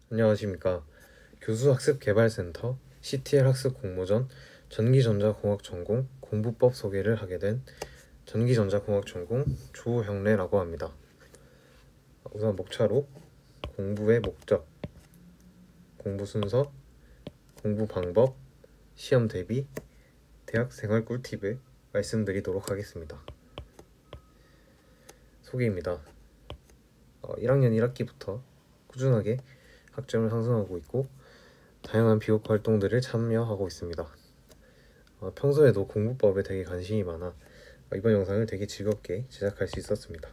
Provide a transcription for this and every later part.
안녕하십니까. 교수학습개발센터 CTL 학습 공모전 전기전자공학 전공 공부법 소개를 하게 된 전기전자공학 전공 조형래라고 합니다. 우선 목차로 공부의 목적, 공부 순서, 공부 방법, 시험 대비, 대학 생활 꿀팁을 말씀드리도록 하겠습니다. 소개입니다. 1학년 1학기부터 꾸준하게 학점을 상승하고 있고 다양한 비교과 활동들을 참여하고 있습니다. 평소에도 공부법에 되게 관심이 많아 이번 영상을 되게 즐겁게 제작할 수 있었습니다.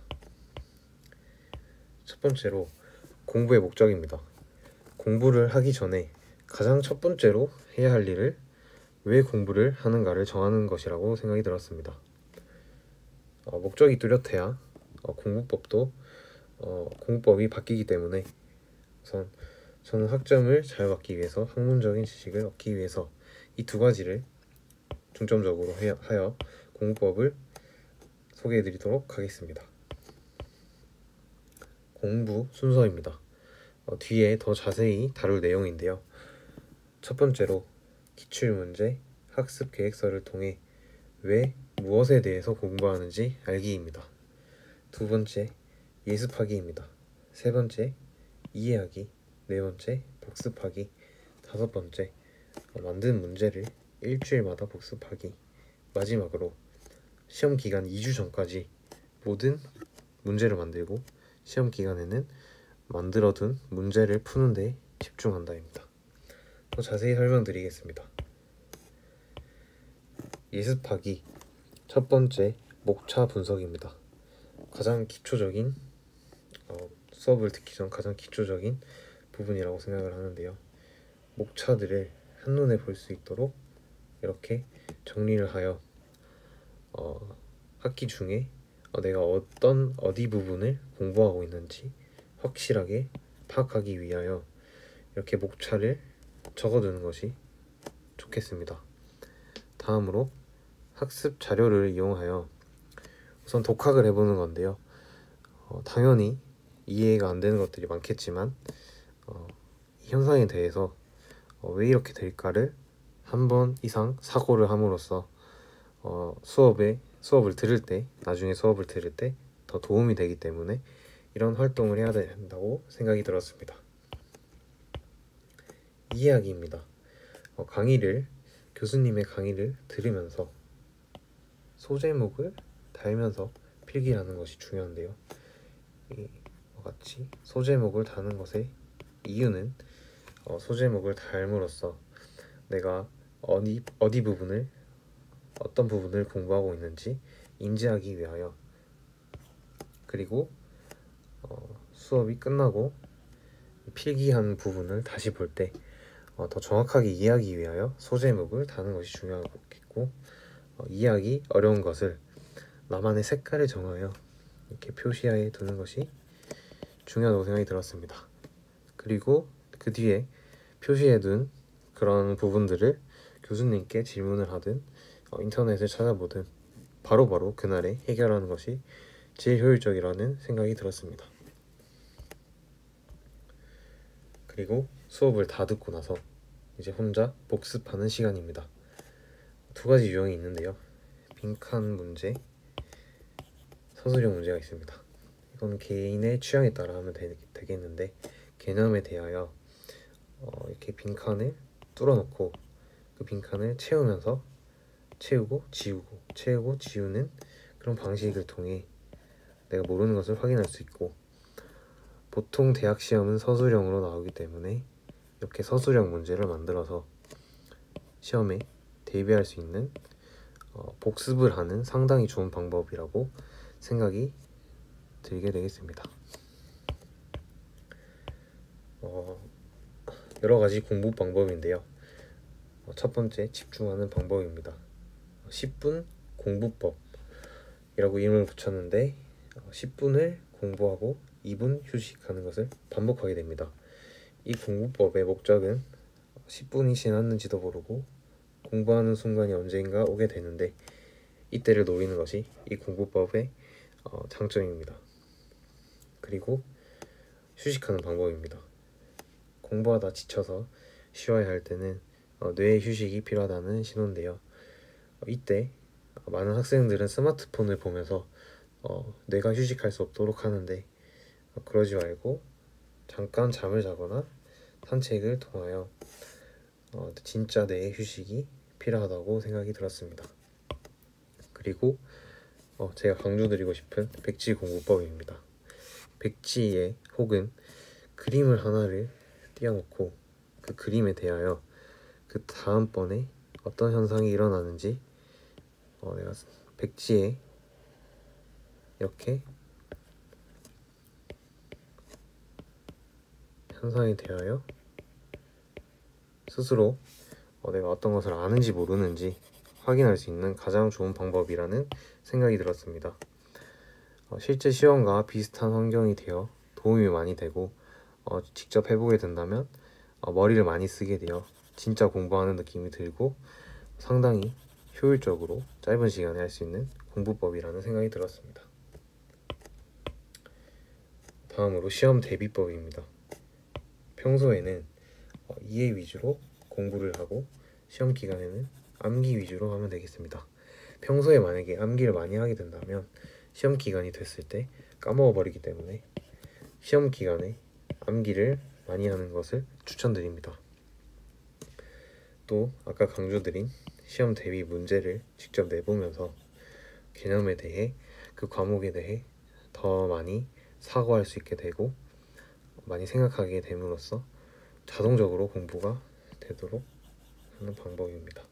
첫 번째로 공부의 목적입니다. 공부를 하기 전에 가장 첫 번째로 해야 할 일을 왜 공부를 하는가를 정하는 것이라고 생각이 들었습니다. 목적이 뚜렷해야 공부법이 바뀌기 때문에 우선 저는 학점을 잘 받기 위해서, 학문적인 지식을 얻기 위해서 이 두 가지를 중점적으로 하여 공부법을 소개해드리도록 하겠습니다. 공부 순서입니다. 뒤에 더 자세히 다룰 내용인데요. 첫 번째로 기출문제, 학습 계획서를 통해 왜 무엇에 대해서 공부하는지 알기입니다. 두 번째, 예습하기입니다. 세 번째, 이해하기. 네 번째, 복습하기. 다섯 번째, 만든 문제를 일주일마다 복습하기. 마지막으로 시험 기간 2주 전까지 모든 문제를 만들고 시험 기간에는 만들어둔 문제를 푸는 데 집중한다입니다. 더 자세히 설명드리겠습니다. 예습하기. 첫 번째, 목차 분석입니다. 가장 기초적인 수업을 듣기 전 가장 기초적인 부분이라고 생각을 하는데요. 목차들을 한눈에 볼 수 있도록 이렇게 정리를 하여 학기 중에 내가 어디 부분을 공부하고 있는지 확실하게 파악하기 위하여 이렇게 목차를 적어두는 것이 좋겠습니다. 다음으로 학습 자료를 이용하여 우선 독학을 해보는 건데요. 당연히 이해가 안 되는 것들이 많겠지만 이 현상에 대해서 왜 이렇게 될까를 한 번 이상 사고를 함으로써 나중에 수업을 들을 때 더 도움이 되기 때문에 이런 활동을 해야 된다고 생각이 들었습니다. 이해하기입니다. 교수님의 강의를 들으면서 소제목을 달면서 필기하는 것이 중요한데요. 이와 같이 소제목을 다는 것의 이유는 소제목을 달므로써 내가 어떤 부분을 공부하고 있는지 인지하기 위하여, 그리고 수업이 끝나고 필기한 부분을 다시 볼 때 더 정확하게 이해하기 위하여 소제목을 다는 것이 중요하겠고, 이해하기 어려운 것을 나만의 색깔을 정하여 이렇게 표시하에 두는 것이 중요하다고 생각이 들었습니다. 그리고 그 뒤에 표시해둔 그런 부분들을 교수님께 질문을 하든 인터넷을 찾아보든 바로바로 그날에 해결하는 것이 제일 효율적이라는 생각이 들었습니다. 그리고 수업을 다 듣고 나서 이제 혼자 복습하는 시간입니다. 두 가지 유형이 있는데요. 빈칸 문제, 서술형 문제가 있습니다. 이건 개인의 취향에 따라 하면 되겠는데, 개념에 대하여 이렇게 빈칸을 뚫어놓고 그 빈칸을 채우면서 채우고 지우고 채우고 지우는 그런 방식을 통해 내가 모르는 것을 확인할 수 있고, 보통 대학 시험은 서술형으로 나오기 때문에 이렇게 서술형 문제를 만들어서 시험에 대비할 수 있는 복습을 하는 상당히 좋은 방법이라고 생각이 들게 되겠습니다. 여러 가지 공부 방법인데요. 첫 번째, 집중하는 방법입니다. 10분 공부법이라고 이름을 붙였는데 10분을 공부하고 2분 휴식하는 것을 반복하게 됩니다. 이 공부법의 목적은 10분이 지났는지도 모르고 공부하는 순간이 언젠가 오게 되는데 이때를 노리는 것이 이 공부법의 장점입니다. 그리고 휴식하는 방법입니다. 공부하다 지쳐서 쉬어야 할 때는 뇌의 휴식이 필요하다는 신호인데요. 이때 많은 학생들은 스마트폰을 보면서 뇌가 휴식할 수 없도록 하는데 그러지 말고 잠깐 잠을 자거나 산책을 통하여 진짜 뇌의 휴식이 필요하다고 생각이 들었습니다. 그리고 제가 강조드리고 싶은 백지 공부법입니다. 백지에 혹은 그림을 하나를 띄워놓고 그 그림에 대하여 그 다음번에 어떤 현상이 일어나는지 내가 백지에 이렇게 현상에 대하여 스스로 내가 어떤 것을 아는지 모르는지 확인할 수 있는 가장 좋은 방법이라는 생각이 들었습니다. 실제 시험과 비슷한 환경이 되어 도움이 많이 되고 직접 해보게 된다면 머리를 많이 쓰게 되어 진짜 공부하는 느낌이 들고 상당히 효율적으로 짧은 시간에 할 수 있는 공부법이라는 생각이 들었습니다. 다음으로 시험 대비법입니다. 평소에는 이해 위주로 공부를 하고 시험 기간에는 암기 위주로 하면 되겠습니다. 평소에 만약에 암기를 많이 하게 된다면 시험 기간이 됐을 때 까먹어 버리기 때문에 시험 기간에 암기를 많이 하는 것을 추천드립니다. 또 아까 강조드린 시험 대비 문제를 직접 내보면서 개념에 대해 그 과목에 대해 더 많이 사고할 수 있게 되고 많이 생각하게 됨으로써 자동적으로 공부가 되도록 하는 방법입니다.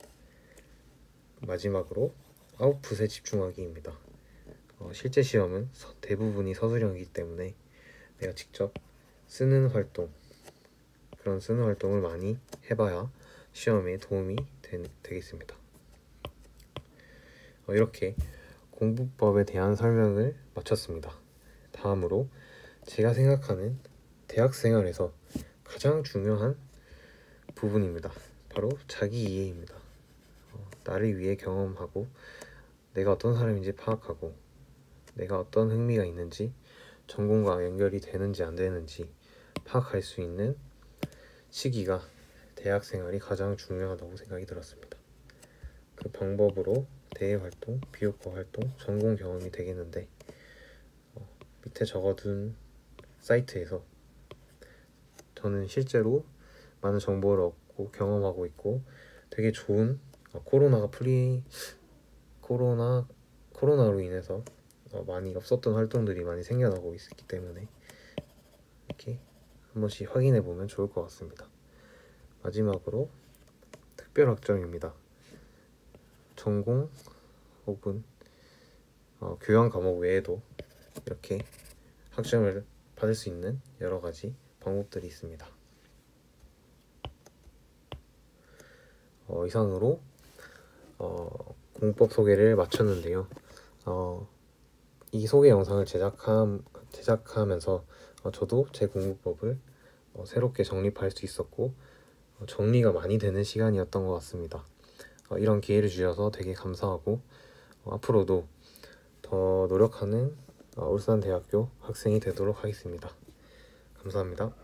마지막으로 아웃풋에 집중하기입니다. 실제 시험은 대부분이 서술형이기 때문에 내가 직접 쓰는 활동, 그런 쓰는 활동을 많이 해봐야 시험에 도움이 되겠습니다. 이렇게 공부법에 대한 설명을 마쳤습니다. 다음으로 제가 생각하는 대학 생활에서 가장 중요한 부분입니다. 바로 자기 이해입니다. 나를 위해 경험하고 내가 어떤 사람인지 파악하고 내가 어떤 흥미가 있는지 전공과 연결이 되는지 안 되는지 파악할 수 있는 시기가 대학 생활이 가장 중요하다고 생각이 들었습니다. 그 방법으로 대외 활동, 비효과 활동, 전공 경험이 되겠는데 밑에 적어둔 사이트에서 저는 실제로 많은 정보를 얻고 경험하고 있고 되게 좋은 코로나로 인해서 많이 없었던 활동들이 많이 생겨나고 있기 때문에 이렇게 한 번씩 확인해 보면 좋을 것 같습니다. 마지막으로 특별학점입니다. 전공 혹은 교양 과목 외에도 이렇게 학점을 받을 수 있는 여러 가지 방법들이 있습니다. 이상으로 공법 소개를 마쳤는데요. 이 소개 영상을 제작하면서 저도 제 공부법을 새롭게 정립할 수 있었고 정리가 많이 되는 시간이었던 것 같습니다. 이런 기회를 주셔서 되게 감사하고 앞으로도 더 노력하는 울산대학교 학생이 되도록 하겠습니다. 감사합니다.